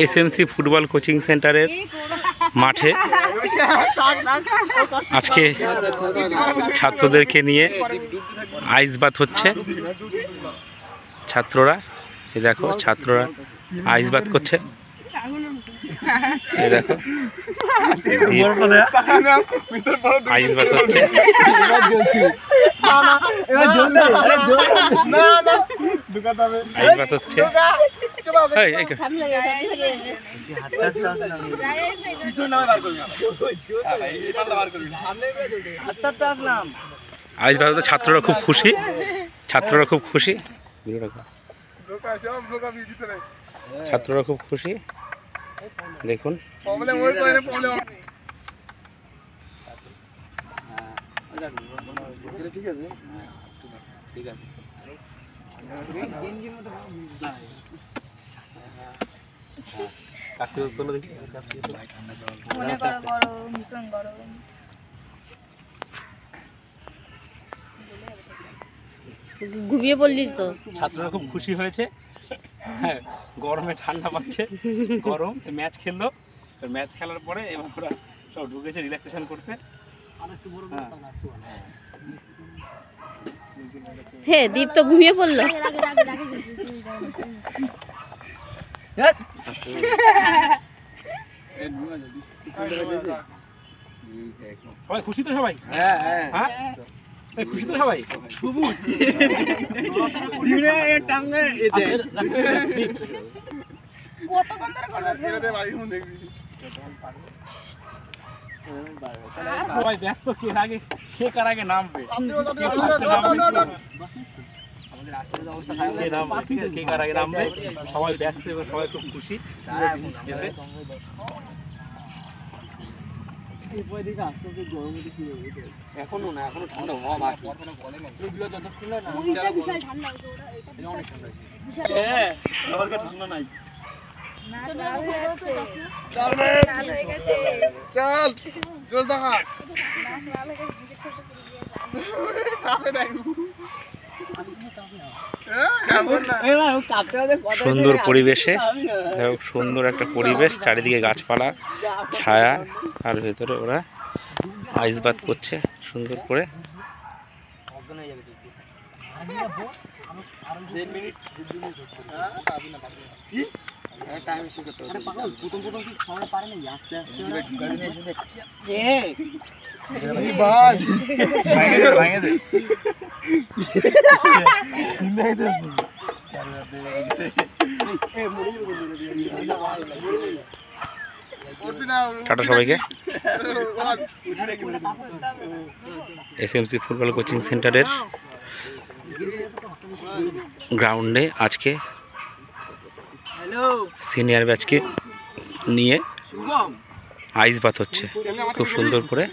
SMC football coaching সেন্টারের মাঠে আজকে ছাত্রদেরকে নিয়ে আইস বাথ হচ্ছে। ছাত্ররা এই দেখো, ছাত্ররা আইস বাথ করছে। এই দেখো আইস বাথ হচ্ছে। আইস বাথ হচ্ছে। আইস বাথ হচ্ছে। ছাত্ররা খুব খুশি, ছাত্ররা খুব খুশি, ছাত্ররা খুব খুশি। দেখুন ঠিক আছে, ঠিক আছে। ঘুমিয়ে পড়লি তো। ছাত্ররা খুব খুশি হয়েছে। হ্যাঁ, গরমে ঠান্ডা পাচ্ছে, গরম ম্যাচ খেললো। ম্যাচ খেলার পরে এবার ওরা সব ঢুকেছে রিল্যাক্সেশন করতে। হে দীপ তো ঘুমিয়ে পড়লো। সবাই খুশি তো? সবাই হ্যাঁ হ্যাঁ খুশি তো সবাই? সবাই ব্যস্ত, কে আগে কে কার আগে নামবে, কে কার আগে নামবে, সবাই ব্যস্ত এবং সবাই খুব খুশি। এখনো না, এখনো ঠান্ডা হওয়া বাকি। ঠান্ডা নাই। সুন্দর পরিবেশে, সুন্দর একটা পরিবেশ, চারিদিকে গাছপালা, ছায়া, আর ভেতরে ওরা আইস বাথ করছে সুন্দর করে। টাটা সবাইকে। এসএমসি ফুটবল কোচিং সেন্টারের গ্রাউন্ডে আজকে সিনিয়র ব্যাচকে নিয়ে আইস বাথ হচ্ছে খুব সুন্দর করে।